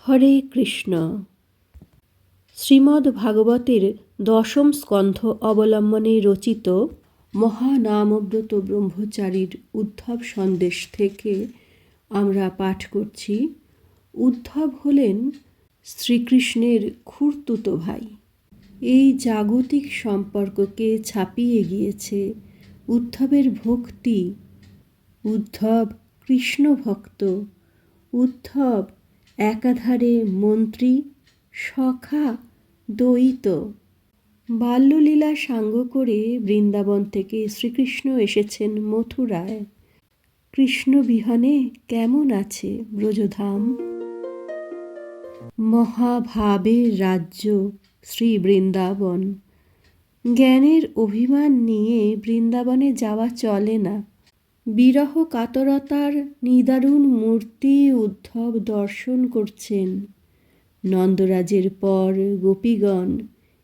হরে কৃষ্ণ। শ্রীমদ্ ভাগবতের দশম স্কন্ধ অবলম্বনে রচিত মহানামব্রত ব্রহ্মচারীর উদ্ধব সন্দেশ থেকে আমরা পাঠ করছি। উদ্ধব হলেন শ্রীকৃষ্ণের খুড়তুতো ভাই। এই জাগতিক সম্পর্ককে ছাপিয়ে গিয়েছে উদ্ধবের ভক্তি। উদ্ধব কৃষ্ণ ভক্ত। উদ্ধব একাধারে মন্ত্রী, সখা, দ্বৈত। বাল্যলীলা সাঙ্গ করে বৃন্দাবন থেকে শ্রীকৃষ্ণ এসেছেন মথুরায়। কৃষ্ণ বিহনে কেমন আছে ব্রজধাম? মহাভাবের রাজ্য শ্রী বৃন্দাবন। জ্ঞানের অভিমান নিয়ে বৃন্দাবনে যাওয়া চলে না। বিরহ কাতরতার নিদারুণ মূর্তি উদ্ধব দর্শন করছেন। নন্দরাজের পর গোপীগণ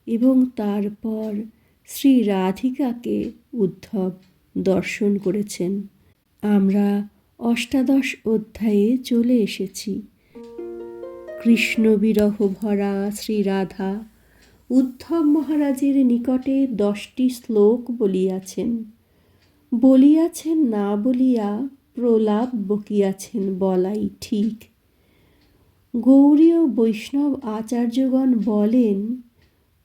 এবং তারপর শ্রী রাধিকাকে উদ্ধব দর্শন করেছেন। আমরা অষ্টাদশ অধ্যায়ে চলে এসেছি। কৃষ্ণ বিরহ ভরা শ্রী রাধা উদ্ধব মহারাজের নিকটে 10টি শ্লোক বলিয়াছেন। বলিয়াছেন না বলিয়া প্রলাপ বকিয়াছেন বলাই ঠিক। গৌড়ীয় বৈষ্ণব আচার্যগণ বলেন,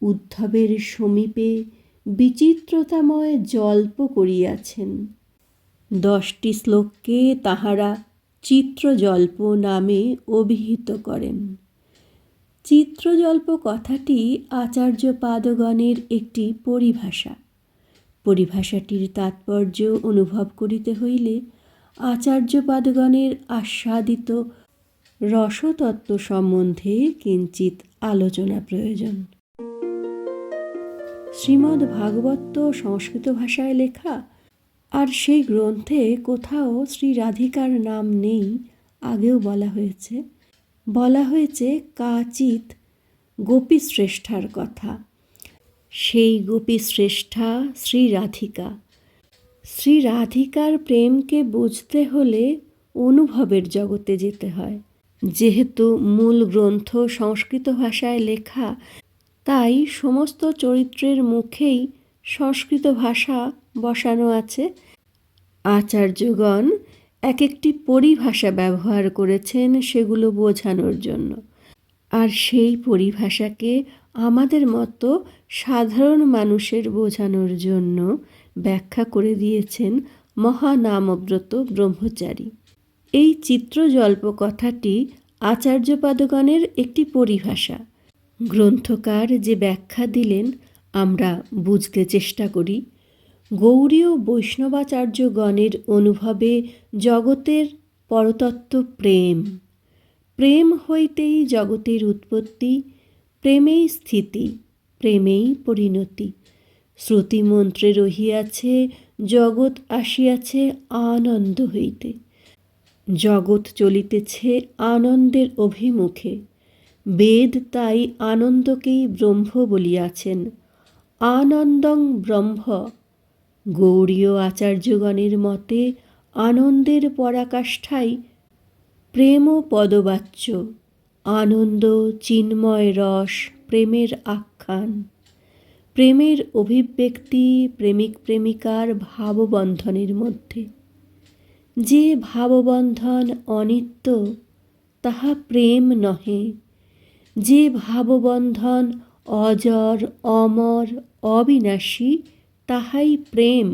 উদ্ধবের সমীপে বিচিত্রতাময় জল্প করিয়াছেন। 10টি শ্লোককে তাহারা চিত্রজল্প নামে অভিহিত করেন। চিত্রজল্প কথাটি আচার্যপাদগণের একটি পরিভাষা। পরিভাষাটির তাৎপর্য অনুভব করিতে হইলে আচার্যপাদগণের আস্বাদিত রসতত্ত্ব সম্বন্ধে কিঞ্চিৎ আলোচনা প্রয়োজন। শ্রীমদ্ ভাগবত সংস্কৃত ভাষায় লেখা, আর সেই গ্রন্থে কোথাও শ্রী রাধিকার নাম নেই। আগেও বলা হয়েছে কাচিৎ গোপীশ্রেষ্ঠার কথা। সেই গোপীশ্রেষ্ঠা শ্রী রাধিকা। শ্রী রাধিকার প্রেমকে বুঝতে হলে অনুভবের জগতে যেতে হয়। যেহেতু মূল গ্রন্থ সংস্কৃত ভাষায় লেখা, তাই সমস্ত চরিত্রের মুখেই সংস্কৃত ভাষা বসানো আছে। আচার্যগণ এক একটি পরিভাষা ব্যবহার করেছেন সেগুলো বোঝানোর জন্য। আর সেই পরিভাষাকে আমাদের মতো সাধারণ মানুষের বোঝানোর জন্য ব্যাখ্যা করে দিয়েছেন মহানামব্রত ব্রহ্মচারী। এই চিত্রজল্প কথাটি আচার্যপাদগণের একটি পরিভাষা। গ্রন্থকার যে ব্যাখ্যা দিলেন আমরা বুঝতে চেষ্টা করি। গৌড়ীয় বৈষ্ণবাচার্যগণের অনুভবে জগতের পরতত্ত্ব প্রেম। প্রেম হইতেই জগতের উৎপত্তি, প্রেমেই স্থিতি, প্রেমেই পরিণতি। শ্রুতিমন্ত্রে রহিয়াছে জগৎ আসিয়াছে আনন্দ হইতে। জগৎ চলিতেছে আনন্দের অভিমুখে। বেদ তাই আনন্দকেই ব্রহ্ম বলিয়াছেন। আনন্দং ব্রহ্ম। গৌড়ীয় আচার্যগণের মতে আনন্দের পরাকাষ্ঠাই প্রেম পদবাচ্য। আনন্দ চিন্ময় রস, প্রেমের আখ্যান। প্রেমের অভিব্যক্তি প্রেমিক প্রেমিকার ভাববন্ধনের মধ্যে। যে ভাববন্ধন অনিত্য তাহা প্রেম নহে। যে ভাববন্ধন অজর, অমর, অবিনাশী তাহাই প্রেম।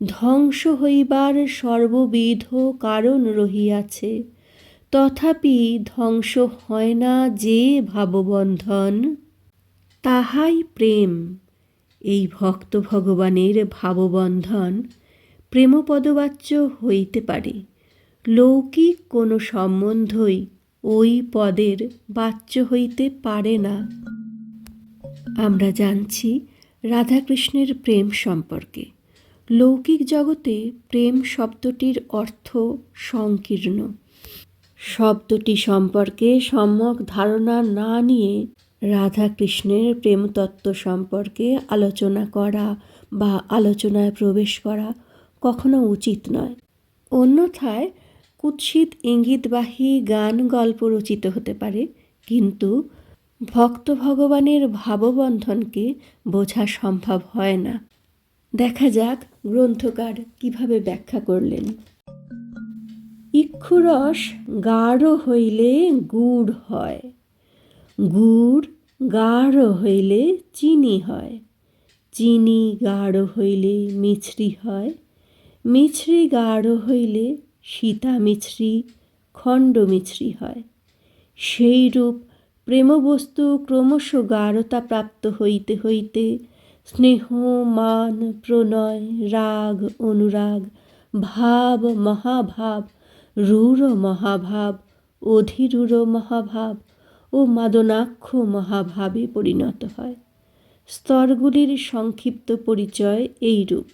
ধ্বংস হইবার সর্ববিধ কারণ রহিয়াছে, তথাপি ধ্বংস হয় না যে ভাববন্ধন, তাহাই প্রেম। এই ভক্ত ভগবানের ভাববন্ধন প্রেমপদবাচ্য হইতে পারে। লৌকিক কোনো সম্বন্ধই ওই পদের বাচ্য হইতে পারে না। আমরা জানছি রাধাকৃষ্ণের প্রেম সম্পর্কে। লৌকিক জগতে প্রেম শব্দটির অর্থ সংকীর্ণ। শব্দটি সম্পর্কে সম্যক ধারণা না নিয়ে রাধাকৃষ্ণের প্রেমতত্ত্ব সম্পর্কে আলোচনা করা বা আলোচনায় প্রবেশ করা কখনো উচিত নয়। অন্যথায় কুৎসিত ইঙ্গিতবাহী গান গল্প রচিত হতে পারে, কিন্তু ভক্ত ভগবানের ভাববন্ধনকে বোঝা সম্ভব হয় না। দেখা যাক গ্রন্থকার কিভাবে ব্যাখ্যা করলেন। ইক্ষুরস গাঢ় হইলে গুড় হয়, গুড় গাঢ় হইলে চিনি হয়, চিনি গাঢ় হইলে মিছরি হয়, মিছরি গাঢ় হইলে সীতা মিছরি খণ্ড মিছরি হয়। সেইরূপ প্রেমবস্তু ক্রমশ গাঢ়তা প্রাপ্ত হইতে হইতে স্নেহ, মান, প্রণয়, রাগ, অনুরাগ, ভাব, মহাভাব, রূঢ় মহাভাব, অধিরূঢ় মহাভাব ও মাদনাক্ষ মহাভাবে পরিণত হয়। স্তরগুলির সংক্ষিপ্ত পরিচয় এইরূপ।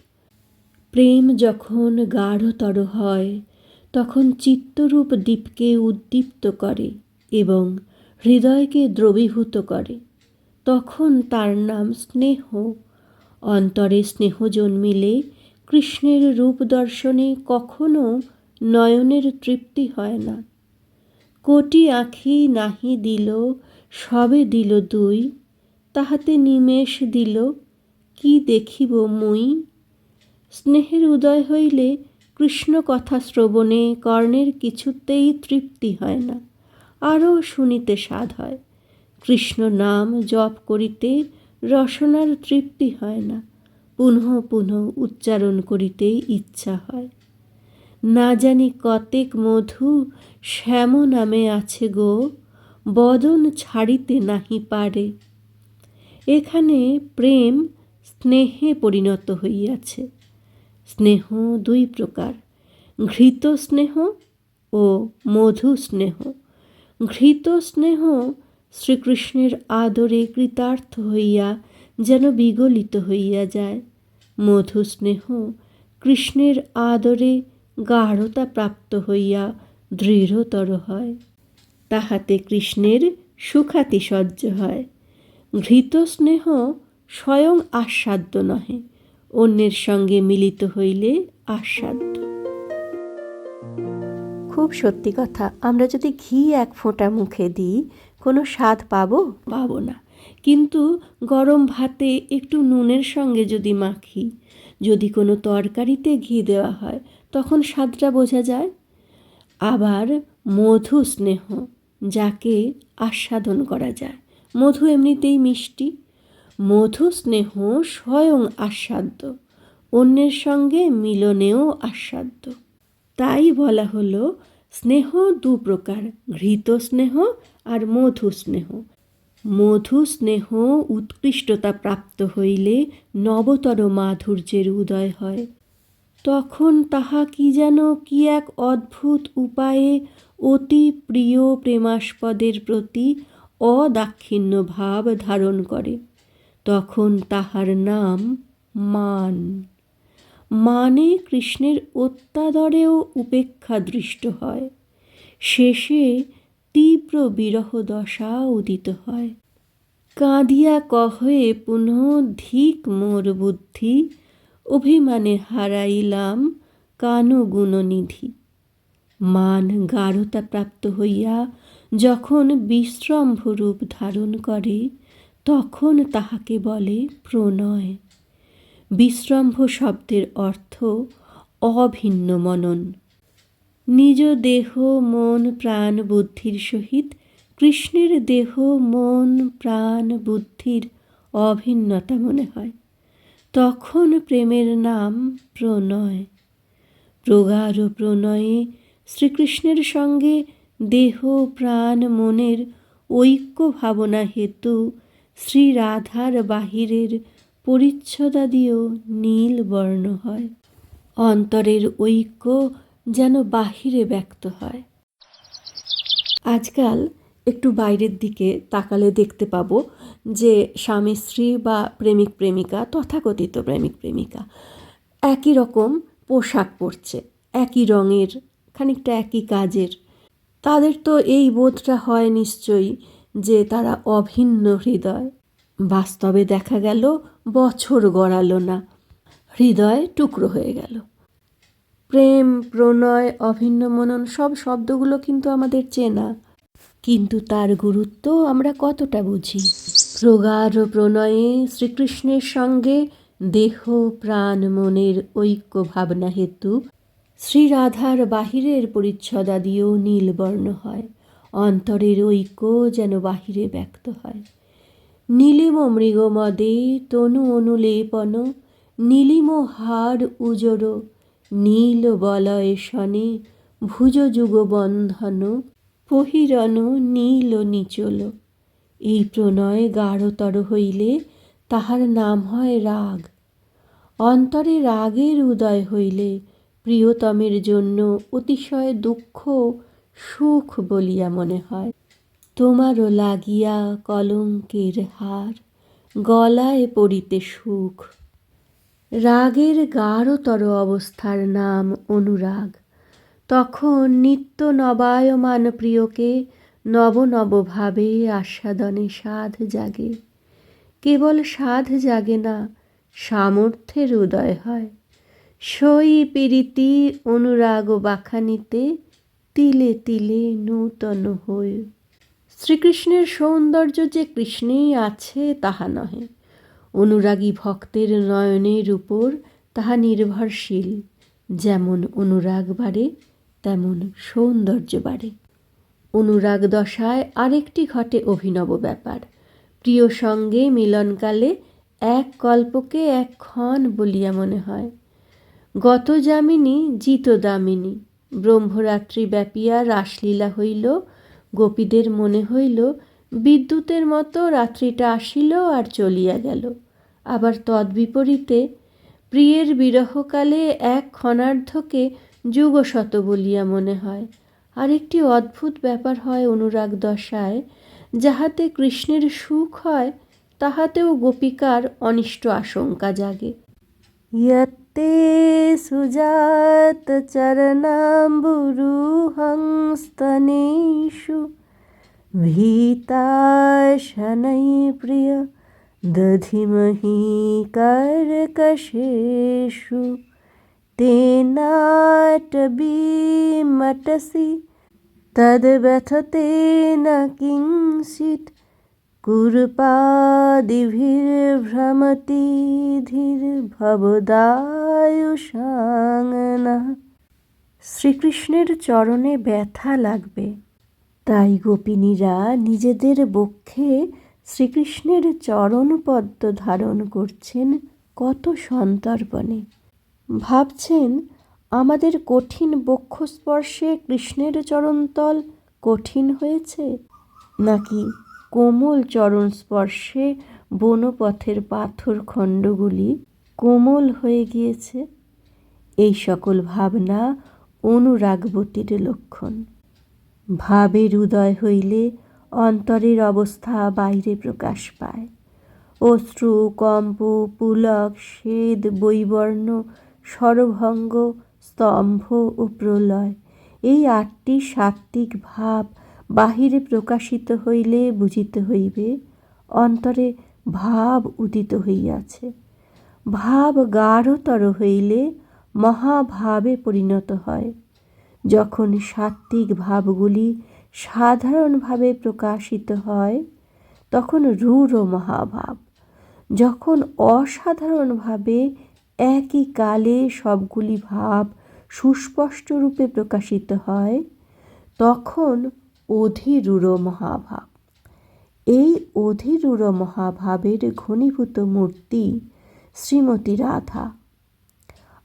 প্রেম যখন গাঢ়তর হয় তখন চিত্তরূপ দীপকে উদ্দীপ্ত করে এবং হৃদয়কে দ্রবীভূত করে, তখন তার নাম স্নেহ। অন্তরে স্নেহ জন্মিলে কৃষ্ণের রূপ দর্শনে কখনো নয়নের তৃপ্তি হয় না। কোটি আঁখি নাহি দিল, সবে দিল দুই, তাহাতে নিমেষ দিল, কি দেখিব মুই। স্নেহের উদয় হইলে কৃষ্ণ কথা শ্রবণে কর্ণের কিছুতেই তৃপ্তি হয় না, আরও শুনিতে স্বাদ হয়। কৃষ্ণ নাম জপ করিতে রসনার তৃপ্তি হয় না, পুনঃ পুনঃ উচ্চারণ করিতে ইচ্ছা হয়। না জানি কতেক মধু শ্যাম নামে আছে গো, বদন ছাড়িতে নাহি পারে। এখানে প্রেম স্নেহে পরিণত হইয়াছে। স্নেহ দুই প্রকার, ঘৃত স্নেহ ও মধু স্নেহ। ঘৃত স্নেহ শ্রীকৃষ্ণের আদরে কৃতার্থ হইয়া যেন বিগলিত হইয়া যায়। মধু স্নেহ কৃষ্ণের আদরে গাঢ়তা প্রাপ্ত হইয়া দৃঢ়তর হয়, তাহাতে কৃষ্ণের সুখাতিশয্য হয়। ঘৃত স্নেহ স্বয়ং আস্বাদ্য নহে, অন্যের সঙ্গে মিলিত হইলে আস্বাদ্য। খুব সত্যি কথা, আমরা যদি ঘি এক ফোঁটা মুখে দিই কোনো স্বাদ পাবো? পাবো না। কিন্তু গরম ভাতে একটু নুনের সঙ্গে যদি মাখি, যদি কোনো তরকারিতে ঘি দেওয়া হয়, তখন স্বাদটা বোঝা যায়। আবার মধু স্নেহ, যাকে আস্বাদন করা যায়। মধু এমনিতেই মিষ্টি। মধু স্নেহ স্বয়ং আস্বাদ্য, অন্যের সঙ্গে মিলনেও আস্বাদ্য। তাই বলা হলো স্নেহ দু প্রকার, ঘৃত স্নেহ আর মধু স্নেহ। মধু স্নেহ উৎকৃষ্টতা প্রাপ্ত হইলে নবতর মাধুর্যের উদয় হয়। তখন তাহা কি যেন কি এক অদ্ভুত উপায়ে অতি প্রিয় প্রেমাস্পদের প্রতি অদাক্ষিণ্য ভাব ধারণ করে। তখন তাহার নাম মান। মানে কৃষ্ণের অত্যাদরেও উপেক্ষা দৃষ্ট হয়। শেষে তীব্র বিরহ দশা উদিত হয়। কাঁদিয়া কহে পুনঃ ধিক মোর বুদ্ধি, অভিমানে হারাইলাম কানু গুণনিধি। মান গাঢ়তা প্রাপ্ত হইয়া যখন বিশ্রম্ভ রূপ ধারণ করে, তখন তাহাকে বলে প্রণয়। বিশ্রম্ভ শব্দের অর্থ অভিন্ন মনন। নিজ দেহ মন প্রাণ বুদ্ধির সহিত কৃষ্ণের দেহ মন প্রাণ বুদ্ধির অভিন্নতা মনে হয়, তখন প্রেমের নাম প্রণয়। প্রগাঢ় প্রণয়ে শ্রীকৃষ্ণের সঙ্গে দেহ প্রাণ মনের ঐক্য ভাবনা হেতু শ্রী রাধার বাহিরের পরিচ্ছদাদিও নীল বর্ণ হয়। অন্তরের ঐক্য যেন বাহিরে ব্যক্ত হয়। আজকাল একটু বাইরের দিকে তাকালে দেখতে পাবো যে স্বামী স্ত্রী বা প্রেমিক প্রেমিকা, তথাকথিত প্রেমিক প্রেমিকা একই রকম পোশাক পরছে, একই রঙের, খানিকটা একই কাজের। তাদের তো এই বোধটা হয় নিশ্চয়ই যে তারা অভিন্ন হৃদয়। বাস্তবে দেখা গেল বছর গড়ালো না, হৃদয় টুকরো হয়ে গেল। প্রেম, প্রণয়, অভিন্ন মনন সব শব্দগুলো কিন্তু আমাদের চেনা, কিন্তু তার গুরুত্ব আমরা কতটা বুঝি? প্রগাঢ় প্রণয়ে শ্রীকৃষ্ণের সঙ্গে দেহ প্রাণ মনের ঐক্য ভাবনা হেতু শ্রীরাধার বাহিরের পরিচ্ছদাদিও নীলবর্ণ হয়, অন্তরের ঐক্য যেন বাহিরে ব্যক্ত হয়। নীলিম মৃগমদে তনু অনুলেপন, নীলিম হার উজর, নীল বলয় শনে ভুজ যুগ বন্ধন, পহিরন নীল নিচল। এই প্রণয় গাঢ়তর হইলে তাহার নাম হয় রাগ। অন্তরে রাগের উদয় হইলে প্রিয়তমের জন্য অতিশয় দুঃখ সুখ বলিয়া মনে হয়। তোমারও লাগিয়া কলঙ্কের হার, গলায় পড়িতে সুখ। রাগের গাঢ়তর অবস্থার নাম অনুরাগ। তখন নিত্য নবায়মান প্রিয়কে নব নব ভাবে আস্বাদনে সাধ জাগে। কেবল সাধ জাগে না, সামর্থ্যের উদয় হয়। সই পীড়িতি অনুরাগ বাখানিতে তিলে তিলে নূতন হই। শ্রীকৃষ্ণের সৌন্দর্য যে কৃষ্ণেই আছে তাহা নহে, অনুরাগী ভক্তের নয়নের উপর তাহা নির্ভরশীল। যেমন অনুরাগ বাড়ে তেমন সৌন্দর্য বাড়ে। অনুরাগ দশায় আরেকটি ঘটে অভিনব ব্যাপার। প্রিয় সঙ্গে মিলনকালে এক কল্পকে এক ক্ষণ বলিয়া মনে হয়। গত যামিনী জিতদামিনী, ব্রহ্মরাত্রি ব্যাপিয়া রাসলীলা হইল, গোপীদের মনে হইল বিদ্যুতের মতো রাত্রিটা আসিল আর চলিয়া গেল। আবার তদ্বিপরীতে প্রিয়ের বিরহকালে এক ক্ষণার্ধকে যুগশত বলিয়া মনে হয়। আরেকটি অদ্ভুত ব্যাপার হয় অনুরাগ দশায়, যাহাতে কৃষ্ণের সুখ হয় তাহাতেও গোপিকার অনিষ্ট আশঙ্কা জাগে। ইয়ত্তে সুজাত চরণাম্বুরুহং স্তনেষু, ভীতা শनै প্রিয় দধিমহি কর্কশেষু, তেনাটবীমটসি তদ্ব্যথতে ন কিঞ্চিৎ, কুরুপাদিভির্ভ্রমতি ধীর ভবদায়ুষাঙ্গনা। শ্রীকৃষ্ণের চরণে ব্যথা লাগবে, তাই গোপিনীরা নিজেদের বক্ষে শ্রীকৃষ্ণের চরণপদ্ম ধারণ করছেন কত সন্তর্পণে। ভাবছেন আমাদের কঠিন বক্ষস্পর্শে কৃষ্ণের চরণতল কঠিন হয়েছে, নাকি কোমল চরণ স্পর্শে বনপথের পাথর খণ্ডগুলি কোমল হয়ে গিয়েছে? এই সকল ভাবনা অনুরাগবতীর লক্ষণ। ভাবের উদয় হইলে অন্তরের অবস্থা বাইরে প্রকাশ পায়। অশ্রু, কম্প, পুলক, স্বেদ, বৈবর্ণ, স্বরভঙ্গ, স্তম্ভ ও প্রলয়, এই 8টি সাত্ত্বিক ভাব বাহিরে প্রকাশিত হইলে বুঝিতে হইবে অন্তরে ভাব উদিত হইয়াছে। ভাব গাঢ়তর হইলে মহাভাবে পরিণত হয়। যখন সাত্ত্বিক ভাবগুলি সাধারণভাবে প্রকাশিত হয় তখন রূঢ় মহাভাব। যখন অসাধারণভাবে একই কালে সবগুলি ভাব সুস্পষ্ট রূপে প্রকাশিত হয় তখন অধিরূঢ় মহাভাব। এই অধিরূঢ় মহাভাবের ঘনীভূত মূর্তি শ্রীমতী রাধা।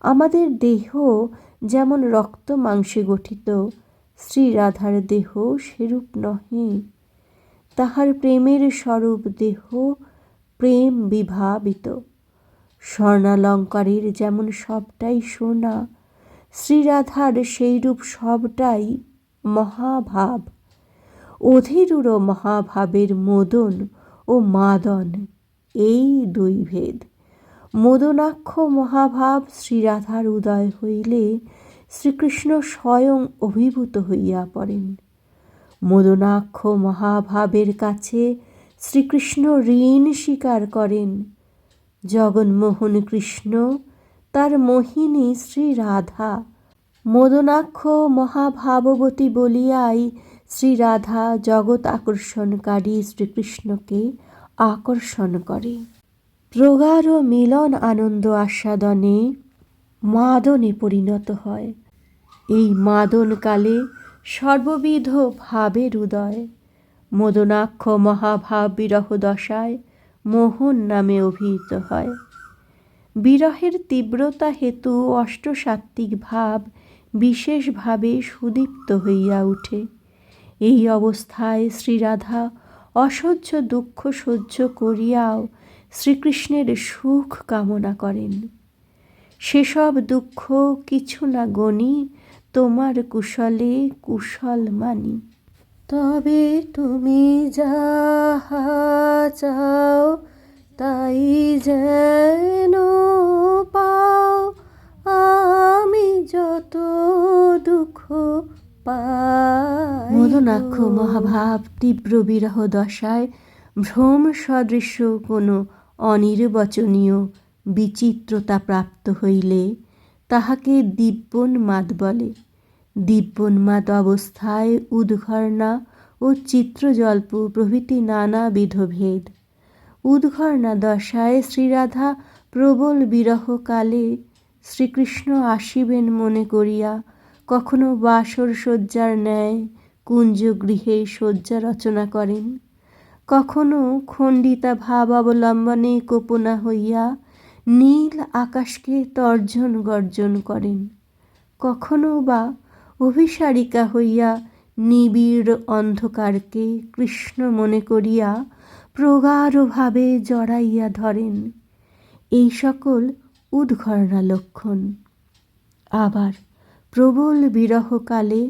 আমাদের দেহ যেমন রক্ত মাংসে গঠিত, শ্রীরাধার দেহ সেরূপ নহে। তাহার প্রেমের স্বরূপ দেহ প্রেম বিভাবিত। স্বর্ণালঙ্কারের যেমন সবটাই সোনা, শ্রীরাধার সেইরূপ সবটাই মহাভাব। অধিরূঢ় মহাভাবের মোদন ও মাদন, এই 2 ভেদ। মোদনাক্ষ মহাভাব শ্রীরাধার উদয় হইলে শ্রীকৃষ্ণ স্বয়ং অভিভূত হইয়া পড়েন। মোদনাক্ষ মহাভাবের কাছে শ্রীকৃষ্ণ ঋণ স্বীকার করেন। জগন্মোহন কৃষ্ণ, তার মোহিনী শ্রীরাধা মদনাক্ষ মহাভাববতী বলিয়াই শ্রীরাধা জগৎ আকর্ষণকারী শ্রীকৃষ্ণকে আকর্ষণ করে। প্রগাঢ় মিলন আনন্দ আস্বাদনে মাদনে পরিণত হয়। এই মাদনকালে সর্ববিধ ভাবের উদয়। মদনাক্ষ মহাভাব বিরহ দশায় মোহন নামে অভিহিত হয়। বিরহের তীব্রতা হেতু অষ্টসাত্ত্বিক ভাব বিশেষভাবে সুদীপ্ত হইয়া উঠে। এই অবস্থায় শ্রীরাধা অসহ্য দুঃখ সহ্য করিয়াও শ্রীকৃষ্ণের সুখ কামনা করেন। সেসব দুঃখ কিছু না গণি, তোমার কুশলে কুশল মানি। তবে তুমি যাহা চাও তাই যেন পাও, আমি যত দুঃখ পাই। মদনাক্ষ মহাভাব তীব্র বিরহ দশায় ভ্রম সদৃশ্য কোনো অনির্বচনীয় বিচিত্রতা প্রাপ্ত হইলে তাহাকে দিব্যোন্মাদ বলে। দিব্যোন্মাদ অবস্থায় উদ্ঘর্ণা ও চিত্রজল্প প্রভৃতি নানাবিধ ভেদ। উদ্ঘর্ণা দশায় শ্রীরাধা প্রবল বিরহকালে শ্রীকৃষ্ণ আসিবেন মনে করিয়া কখনো বাসর শয্যার ন্যায় কুঞ্জগৃহে শয্যা রচনা করেন, কখনো খণ্ডিতা ভাব অবলম্বনে কোপনা হইয়া নীল আকাশকে তর্জন গর্জন করেন, কখনো বা অভিসারিকা হইয়া নিবিড় অন্ধকারকে কৃষ্ণ মনে করিয়া প্রগাঢ়ভাবে জড়াইয়া ধরেন। এই সকল উদ্ঘর্ণা লক্ষণ। আবার প্রবল বিরহকালে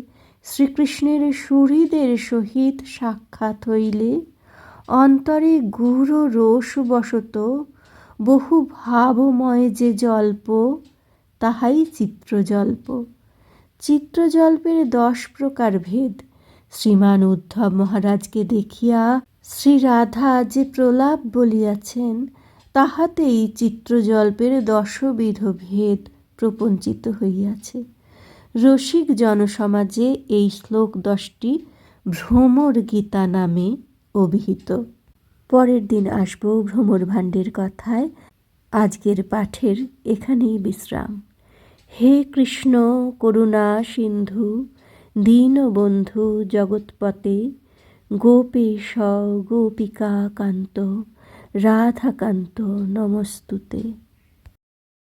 শ্রীকৃষ্ণের সুহৃদের সহিত সাক্ষাৎ হইলে অন্তরে গূঢ় রোষবশত বহু ভাবময় যে জল্প, তাহাই চিত্রজল্প। চিত্রজল্পের 10 প্রকার ভেদ। শ্রীমান উদ্ধব মহারাজকে দেখিয়া শ্রীরাধা যে প্রলাপ বলিয়াছেন, তাহাতেই চিত্রজল্পের 10বিধ ভেদ প্রপঞ্চিত হইয়াছে। রসিক জনসমাজে এই শ্লোক 10টি ভ্রমর গীতা নামে অভিহিত। পরের দিন আসব ভ্রমর ভাণ্ডের কথায়। আজকের পাঠের এখানেই বিশ্রাম। হে কৃষ্ণ করুণা সিন্ধু দীনবন্ধু জগৎপতে, গোপেশ গোপিকা কান্ত রাধাকান্ত নমস্তুতে।